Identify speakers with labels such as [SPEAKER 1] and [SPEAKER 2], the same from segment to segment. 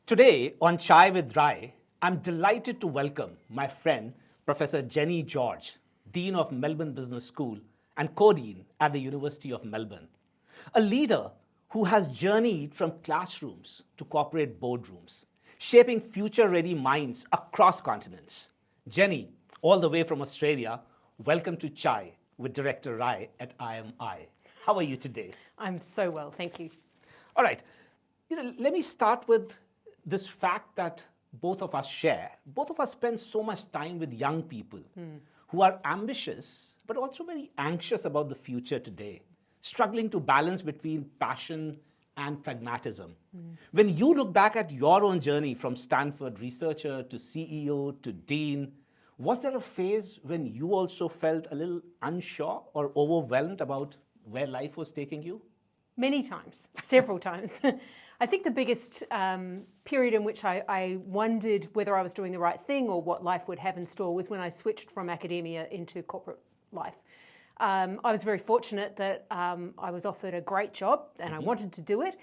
[SPEAKER 1] Today on Chai with Rai, I'm delighted to welcome my friend, Professor Jenny George, Dean of Melbourne Business School and Co-Dean at the University of Melbourne. A leader who has journeyed from classrooms to corporate boardrooms, shaping future-ready minds across continents. Jenny, all the way from Australia, welcome to Chai with Director Rai at IMI. How are you today?
[SPEAKER 2] I'm so well, thank you.
[SPEAKER 1] All right, let me start with this fact that both of us share. Both of us spend so much time with young people who are ambitious, but also very anxious about the future today, struggling to balance between passion and pragmatism. When you look back at your own journey from Stanford researcher to CEO to dean, was there a phase when you also felt a little unsure or overwhelmed about where life was taking you?
[SPEAKER 2] Many times, several times. I think the biggest period in which I wondered whether I was doing the right thing or what life would have in store was when I switched from academia into corporate life. I was very fortunate that I was offered a great job and I wanted to do it,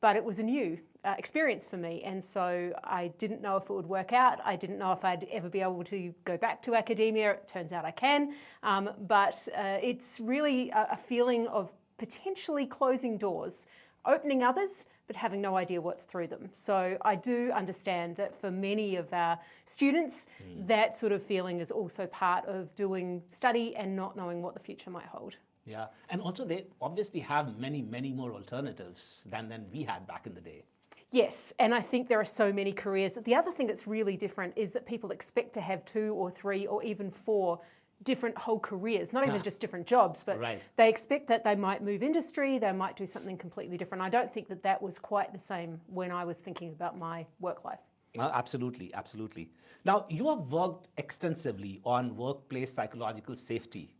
[SPEAKER 2] but it was a new experience for me. And so I didn't know if it would work out. I didn't know if I'd ever be able to go back to academia. It turns out I can. But it's really a feeling of potentially closing doors, opening others, but having no idea what's through them. So I do understand that for many of our students, that sort of feeling is also part of doing study and not knowing what the future might hold.
[SPEAKER 1] Yeah, and also they obviously have many, many more alternatives than we had back in the day.
[SPEAKER 2] Yes, and I think there are so many careers. The other thing that's really different is that people expect to have 2 or 3 or even 4 different whole careers, not even just different jobs, but they expect that they might move industry, they might do something completely different. I don't think that that was quite the same when I was thinking about my work life.
[SPEAKER 1] Absolutely, absolutely. Now, you have worked extensively on workplace psychological safety.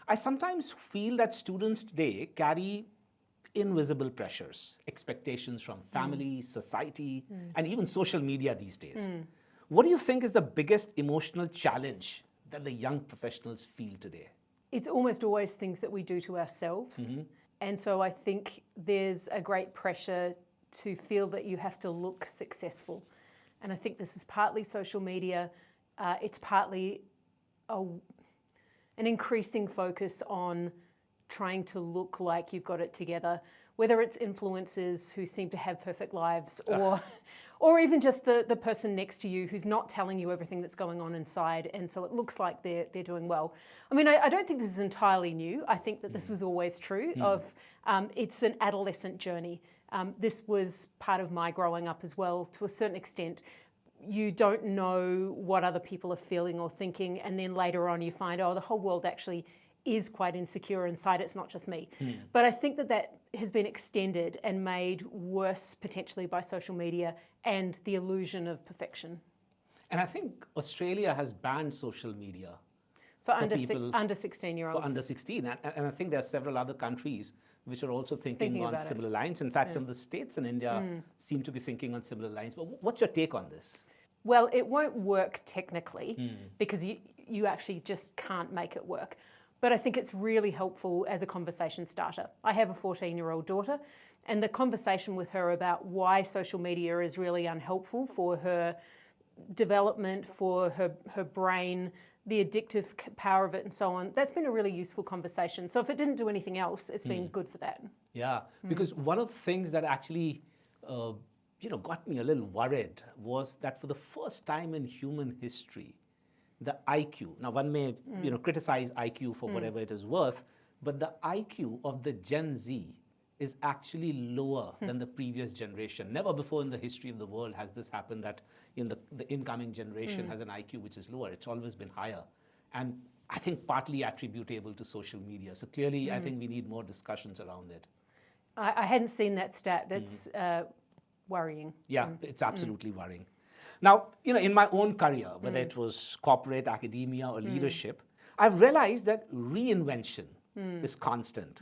[SPEAKER 1] I sometimes feel that students today carry invisible pressures, expectations from family, society, and even social media these days. What do you think is the biggest emotional challenge that the young professionals feel today?
[SPEAKER 2] It's almost always things that we do to ourselves. And so I think there's a great pressure to feel that you have to look successful. And I think this is partly social media. It's partly an increasing focus on trying to look like you've got it together, whether it's influencers who seem to have perfect lives or even just the person next to you who's not telling you everything that's going on inside, and so it looks like they're doing well. I mean, I don't think this is entirely new. I think that this was always true it's an adolescent journey. This was part of my growing up as well, to a certain extent. You don't know what other people are feeling or thinking, and then later on you find, oh, the whole world actually is quite insecure inside, it's not just me. But I think that has been extended and made worse potentially by social media and the illusion of perfection.
[SPEAKER 1] And I think Australia has banned social media
[SPEAKER 2] for under 16-year-olds.
[SPEAKER 1] For under 16, and I think there are several other countries which are also thinking on similar lines. In fact, some of the states in India seem to be thinking on similar lines. But what's your take on this?
[SPEAKER 2] Well, it won't work technically because you actually just can't make it work. But I think it's really helpful as a conversation starter. I have a 14-year-old daughter, and the conversation with her about why social media is really unhelpful for her development, for her brain, the addictive power of it and so on, that's been a really useful conversation. So if it didn't do anything else, it's been good for that.
[SPEAKER 1] Yeah, because one of the things that actually got me a little worried was that for the first time in human history, the IQ, now one may criticize IQ for whatever it is worth, but the IQ of the Gen Z is actually lower than the previous generation. Never before in the history of the world has this happened, that the incoming generation has an IQ which is lower. It's always been higher. And I think partly attributable to social media. So clearly, I think we need more discussions around it.
[SPEAKER 2] I hadn't seen that stat. That's worrying.
[SPEAKER 1] Yeah, it's absolutely worrying. Now, in my own career, whether it was corporate, academia, or leadership, I've realized that reinvention is constant.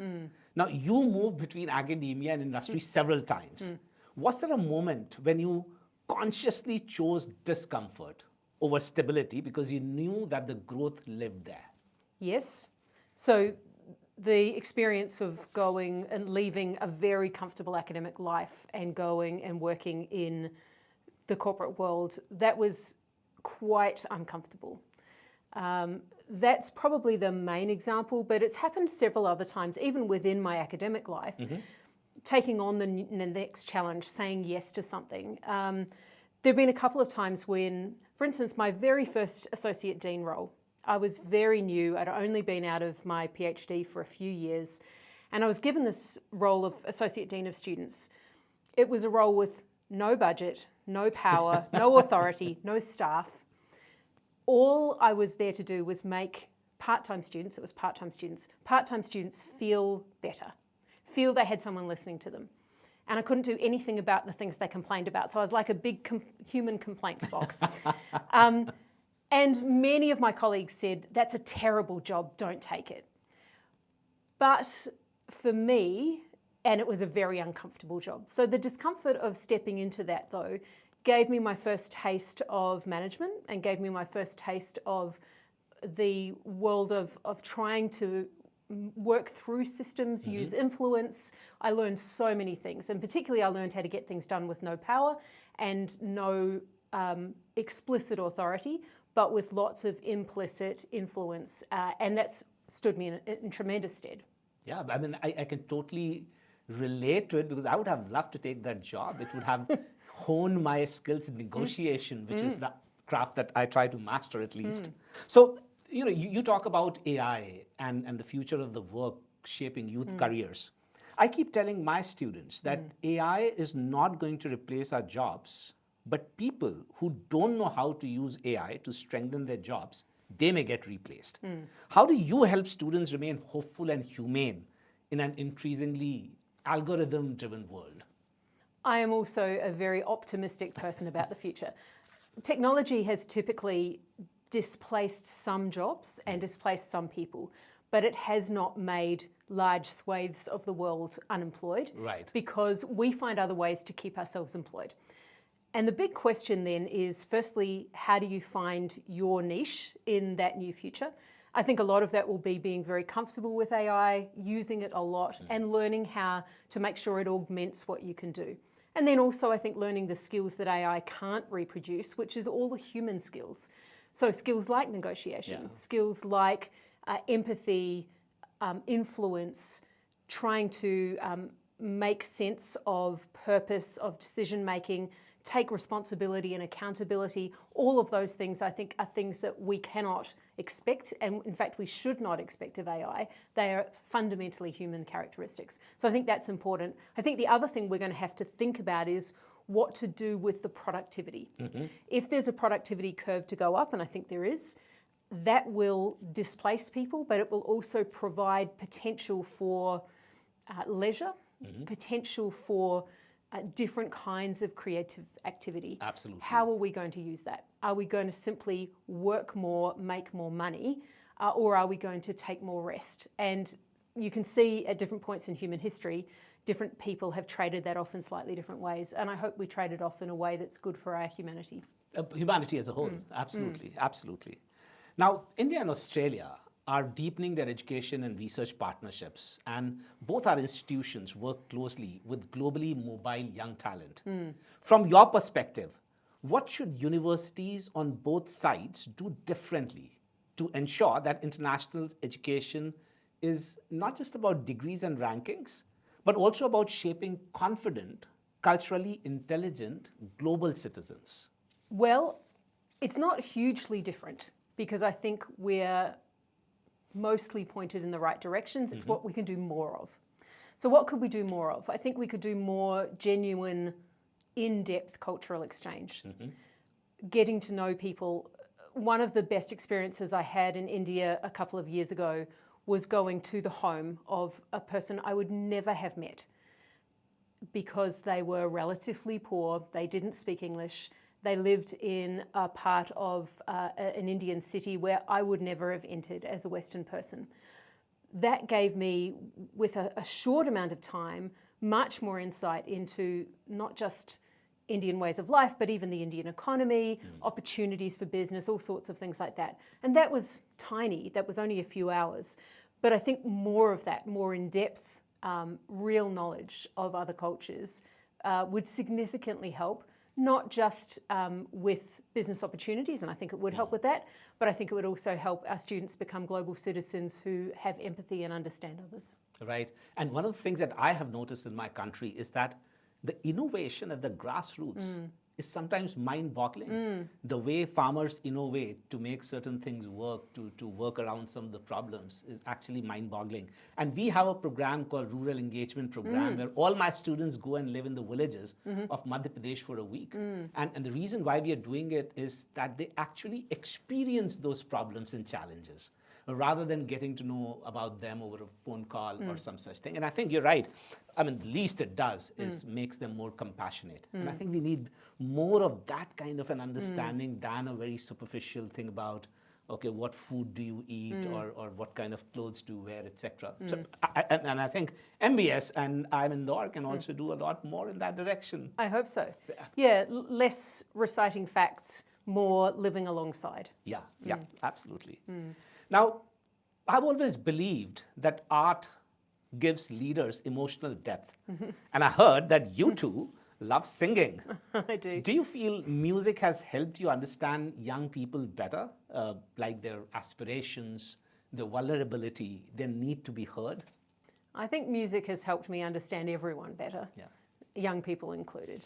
[SPEAKER 1] Now, you moved between academia and industry several times. Was there a moment when you consciously chose discomfort over stability because you knew that the growth lived there?
[SPEAKER 2] Yes. So the experience of going and leaving a very comfortable academic life and going and working in the corporate world, that was quite uncomfortable. That's probably the main example, but it's happened several other times, even within my academic life, taking on the next challenge, saying yes to something. There have been a couple of times when, for instance, my very first Associate Dean role, I was very new. I'd only been out of my PhD for a few years, and I was given this role of Associate Dean of Students. It was a role with no budget, no power, no authority, no staff. All I was there to do was make part-time students feel better, feel they had someone listening to them. And I couldn't do anything about the things they complained about. So I was like a big human complaints box. And many of my colleagues said, that's a terrible job, don't take it. But for me, and it was a very uncomfortable job. So the discomfort of stepping into that, though, gave me my first taste of management and gave me my first taste of the world of trying to work through systems, use influence. I learned so many things, and particularly I learned how to get things done with no power and no explicit authority, but with lots of implicit influence, and that's stood me in tremendous stead.
[SPEAKER 1] Yeah, I mean, I can totally relate to it because I would have loved to take that job. It would have honed my skills in negotiation, which is the craft that I try to master at least. So, you talk about AI and the future of the work shaping youth careers. I keep telling my students that AI is not going to replace our jobs, but people who don't know how to use AI to strengthen their jobs, they may get replaced. How do you help students remain hopeful and humane in an increasingly algorithm-driven world?
[SPEAKER 2] I am also a very optimistic person about the future. Technology has typically displaced some jobs and displaced some people, but it has not made large swathes of the world unemployed.
[SPEAKER 1] Right.
[SPEAKER 2] Because we find other ways to keep ourselves employed. And the big question then is, firstly, how do you find your niche in that new future? I think a lot of that will be being very comfortable with AI, using it a lot, and learning how to make sure it augments what you can do. And then also, I think, learning the skills that AI can't reproduce, which is all the human skills. So skills like negotiation, skills like empathy, influence, trying to make sense of purpose, of decision-making, take responsibility and accountability. All of those things, I think, are things that we cannot expect, and in fact, we should not expect of AI. They are fundamentally human characteristics. So I think that's important. I think the other thing we're going to have to think about is what to do with the productivity. If there's a productivity curve to go up, and I think there is, that will displace people, but it will also provide potential for leisure, potential for different kinds of creative activity.
[SPEAKER 1] Absolutely.
[SPEAKER 2] How are we going to use that? Are we going to simply work more, make more money, or are we going to take more rest? And you can see at different points in human history, different people have traded that off in slightly different ways. And I hope we trade it off in a way that's good for our humanity.
[SPEAKER 1] Humanity as a whole, absolutely, absolutely. Now, India and Australia are deepening their education and research partnerships, and both our institutions work closely with globally mobile young talent. From your perspective, what should universities on both sides do differently to ensure that international education is not just about degrees and rankings, but also about shaping confident, culturally intelligent global citizens?
[SPEAKER 2] Well, it's not hugely different because I think we're mostly pointed in the right directions. It's what we can do more of. So what could we do more of? I think we could do more genuine, in-depth cultural exchange. Getting to know people. One of the best experiences I had in India a couple of years ago was going to the home of a person I would never have met because they were relatively poor, they didn't speak English, they lived in a part of an Indian city where I would never have entered as a Western person. That gave me, with a short amount of time, much more insight into not just Indian ways of life, but even the Indian economy, opportunities for business, all sorts of things like that. And that was tiny, that was only a few hours. But I think more of that, more in-depth, real knowledge of other cultures would significantly help, not just with business opportunities, and I think it would help with that, but I think it would also help our students become global citizens who have empathy and understand others.
[SPEAKER 1] Right. And one of the things that I have noticed in my country is that the innovation at the grassroots is sometimes mind-boggling. The way farmers innovate to make certain things work, to work around some of the problems is actually mind-boggling. And we have a program called Rural Engagement Program where all my students go and live in the villages of Madhya Pradesh for a week. And the reason why we are doing it is that they actually experience those problems and challenges, rather than getting to know about them over a phone call or some such thing. And I think you're right. I mean, the least it does is makes them more compassionate. And I think we need more of that kind of an understanding than a very superficial thing about, okay, what food do you eat or what kind of clothes do you wear, etc. So, and I think MBS and I'm Indore can also do a lot more in that direction.
[SPEAKER 2] I hope so. Yeah, less reciting facts, more living alongside.
[SPEAKER 1] Yeah, absolutely. Now, I've always believed that art gives leaders emotional depth. And I heard that you two love singing.
[SPEAKER 2] I do.
[SPEAKER 1] Do you feel music has helped you understand young people better, like their aspirations, their vulnerability, their need to be heard?
[SPEAKER 2] I think music has helped me understand everyone better, young people included.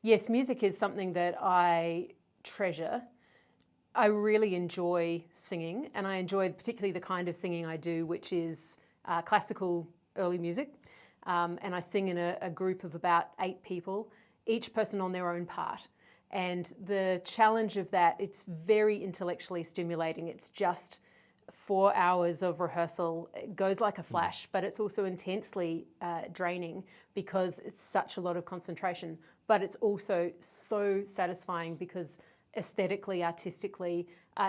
[SPEAKER 2] Yes, music is something that I treasure. I really enjoy singing, and I enjoy particularly the kind of singing I do, which is classical early music. And I sing in a group of about 8 people, each person on their own part. And the challenge of that, it's very intellectually stimulating. It's just 4 hours of rehearsal. It goes like a flash, but it's also intensely draining because it's such a lot of concentration. But it's also so satisfying because aesthetically, artistically,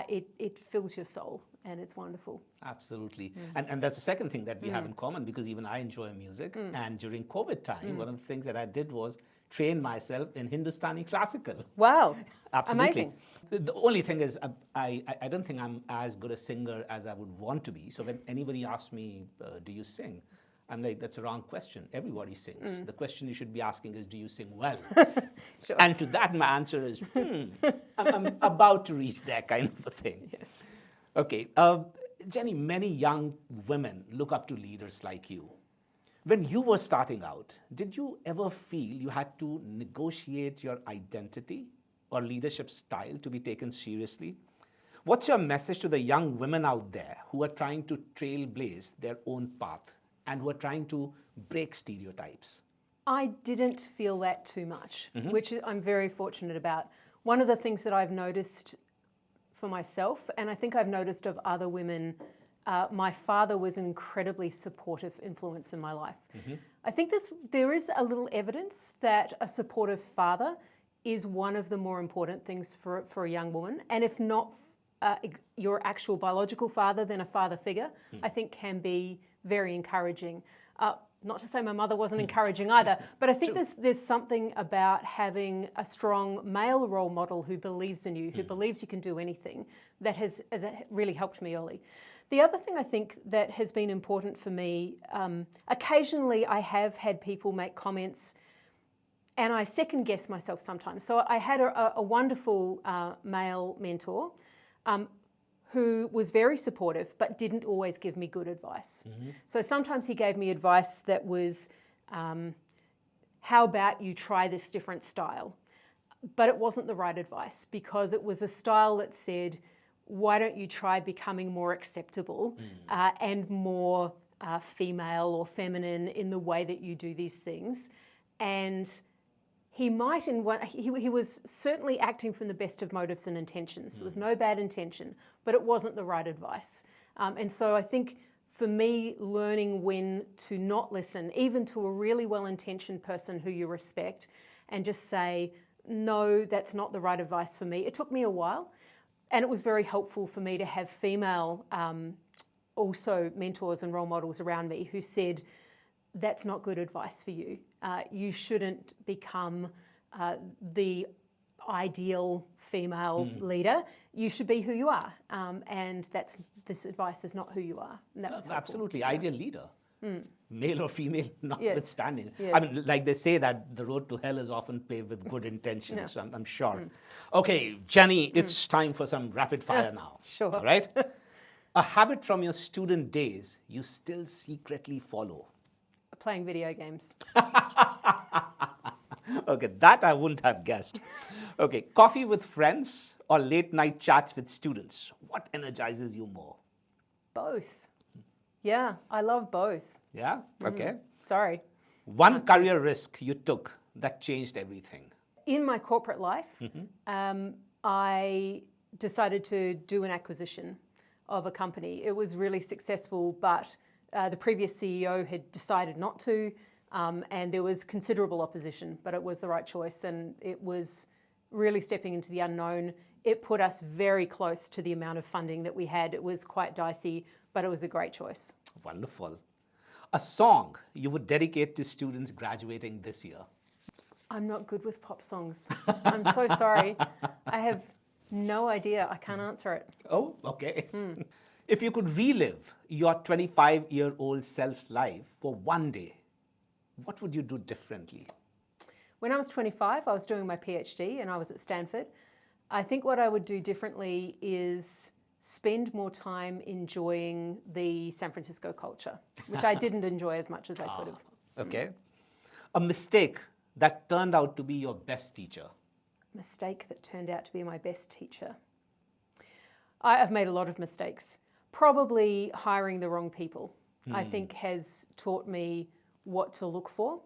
[SPEAKER 2] it fills your soul, and it's wonderful.
[SPEAKER 1] Absolutely. And that's the second thing that we have in common, because even I enjoy music. And during COVID time, one of the things that I did was train myself in Hindustani classical.
[SPEAKER 2] Wow.
[SPEAKER 1] Absolutely.
[SPEAKER 2] Amazing.
[SPEAKER 1] The only thing is, I don't think I'm as good a singer as I would want to be. So when anybody asks me, do you sing? I'm like, that's a wrong question. Everybody sings. The question you should be asking is, do you sing well?
[SPEAKER 2] Sure.
[SPEAKER 1] And to that, my answer is, I'm about to reach that kind of a thing.
[SPEAKER 2] Yeah.
[SPEAKER 1] Okay. Jenny, many young women look up to leaders like you. When you were starting out, did you ever feel you had to negotiate your identity or leadership style to be taken seriously? What's your message to the young women out there who are trying to trailblaze their own path and who are trying to break stereotypes?
[SPEAKER 2] I didn't feel that too much, which I'm very fortunate about. One of the things that I've noticed for myself, and I think I've noticed of other women, my father was an incredibly supportive influence in my life. I think there is a little evidence that a supportive father is one of the more important things for a young woman. And if not your actual biological father, then a father figure, I think can be very encouraging. Not to say my mother wasn't encouraging either, but I think there's something about having a strong male role model who believes in you, who believes you can do anything, that has really helped me early. The other thing I think that has been important for me, occasionally I have had people make comments and I second guess myself sometimes. So I had a wonderful male mentor who was very supportive but didn't always give me good advice. So sometimes he gave me advice that was, how about you try this different style? But it wasn't the right advice, because it was a style that said, why don't you try becoming more acceptable and more female or feminine in the way that you do these things? And he might, he was certainly acting from the best of motives and intentions. There was no bad intention, but it wasn't the right advice. And so I think for me, learning when to not listen, even to a really well-intentioned person who you respect, and just say, no, that's not the right advice for me. It took me a while, and it was very helpful for me to have female also mentors and role models around me who said, that's not good advice for you. You shouldn't become the ideal female leader. You should be who you are. And this advice is not who you are. And that was helpful.
[SPEAKER 1] Absolutely, ideal leader. male or female notwithstanding.
[SPEAKER 2] Yes.
[SPEAKER 1] I mean, like they say that the road to hell is often paved with good intentions, so I'm sure. Okay, Jenny, it's time for some rapid fire now.
[SPEAKER 2] Sure.
[SPEAKER 1] All right? A habit from your student days you still secretly follow.
[SPEAKER 2] Playing video games.
[SPEAKER 1] Okay, that I wouldn't have guessed. Okay, coffee with friends or late night chats with students? What energizes you more?
[SPEAKER 2] Both. Yeah, I love both.
[SPEAKER 1] Yeah? Okay.
[SPEAKER 2] Sorry.
[SPEAKER 1] One career risk you took that changed everything.
[SPEAKER 2] In my corporate life, I decided to do an acquisition of a company. It was really successful, but the previous CEO had decided not to, and there was considerable opposition, but it was the right choice, and it was really stepping into the unknown. It put us very close to the amount of funding that we had. It was quite dicey, but it was a great choice.
[SPEAKER 1] Wonderful. A song you would dedicate to students graduating this year?
[SPEAKER 2] I'm not good with pop songs. I'm so sorry. I have no idea. I can't answer it.
[SPEAKER 1] Oh, okay. If you could relive your 25-year-old self's life for one day, what would you do differently?
[SPEAKER 2] When I was 25, I was doing my PhD and I was at Stanford. I think what I would do differently is spend more time enjoying the San Francisco culture, which I didn't enjoy as much as I could have.
[SPEAKER 1] Okay. A mistake that turned out to be your best teacher?
[SPEAKER 2] Mistake that turned out to be my best teacher. I've made a lot of mistakes. Probably hiring the wrong people, I think, has taught me what to look for.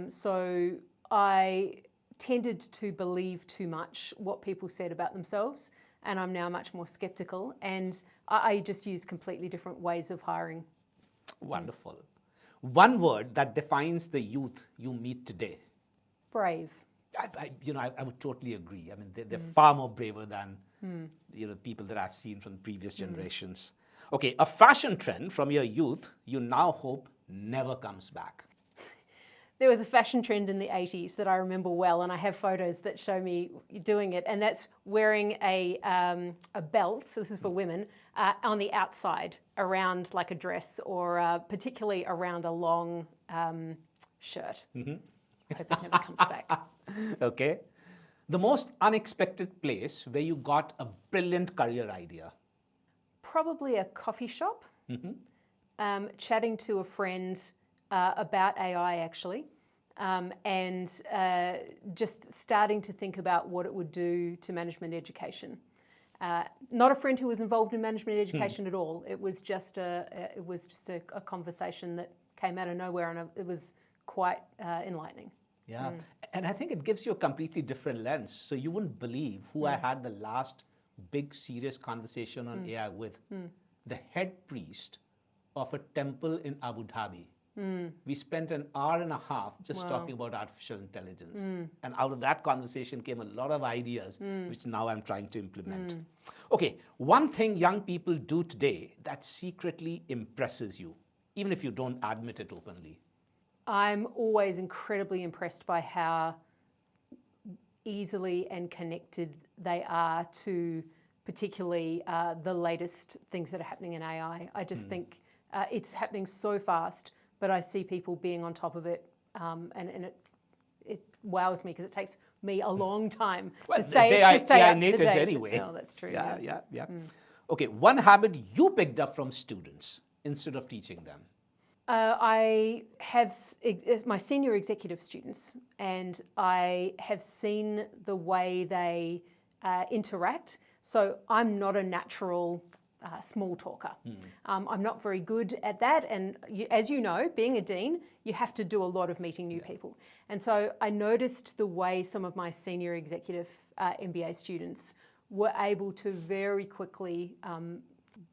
[SPEAKER 2] So I tended to believe too much what people said about themselves, and I'm now much more skeptical, and I just use completely different ways of hiring.
[SPEAKER 1] Wonderful. One word that defines the youth you meet today?
[SPEAKER 2] Brave.
[SPEAKER 1] I would totally agree. I mean, they're far more braver than people that I've seen from previous generations. Okay, a fashion trend from your youth you now hope never comes back.
[SPEAKER 2] There was a fashion trend in the 80s that I remember well, and I have photos that show me doing it, and that's wearing a belt, so this is for women, on the outside around like a dress, or particularly around a long shirt. I hope it never comes back.
[SPEAKER 1] Okay. The most unexpected place where you got a brilliant career idea?
[SPEAKER 2] Probably a coffee shop, chatting to a friend about AI actually, and just starting to think about what it would do to management education. Not a friend who was involved in management education at all. It was just a conversation that came out of nowhere, and it was quite enlightening.
[SPEAKER 1] Yeah, and I think it gives you a completely different lens. So you wouldn't believe who I had the last big serious conversation on AI with. The head priest of a temple in Abu Dhabi. We spent an hour and a half just talking about artificial intelligence. And out of that conversation came a lot of ideas, which now I'm trying to implement. Okay, one thing young people do today that secretly impresses you, even if you don't admit it openly.
[SPEAKER 2] I'm always incredibly impressed by how easily and connected they are to particularly the latest things that are happening in AI. I just think it's happening so fast, but I see people being on top of it, and it wows me because it takes me a long time to stay up to date.
[SPEAKER 1] Anyway.
[SPEAKER 2] Oh, that's true.
[SPEAKER 1] Yeah. Okay, one habit you picked up from students instead of teaching them?
[SPEAKER 2] I have my senior executive students, and I have seen the way they interact. So I'm not a natural small talker. I'm not very good at that, and as you know, being a dean, you have to do a lot of meeting new people. And so I noticed the way some of my senior executive MBA students were able to very quickly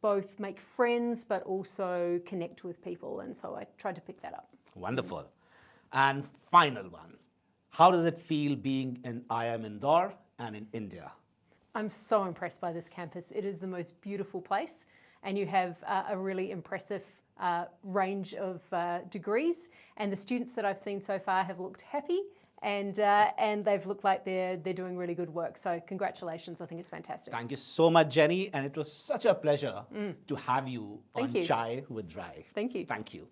[SPEAKER 2] both make friends but also connect with people, and so I tried to pick that up.
[SPEAKER 1] Wonderful. And final one, how does it feel being in IIM Indore and in India?
[SPEAKER 2] I'm so impressed by this campus. It is the most beautiful place, and you have a really impressive range of degrees, and the students that I've seen so far have looked happy, and they've looked like they're doing really good work. So congratulations, I think it's fantastic.
[SPEAKER 1] Thank you so much, Jenny, and it was such a pleasure to have you on
[SPEAKER 2] Thank you.
[SPEAKER 1] Chai with Rai.
[SPEAKER 2] Thank you.
[SPEAKER 1] Thank you.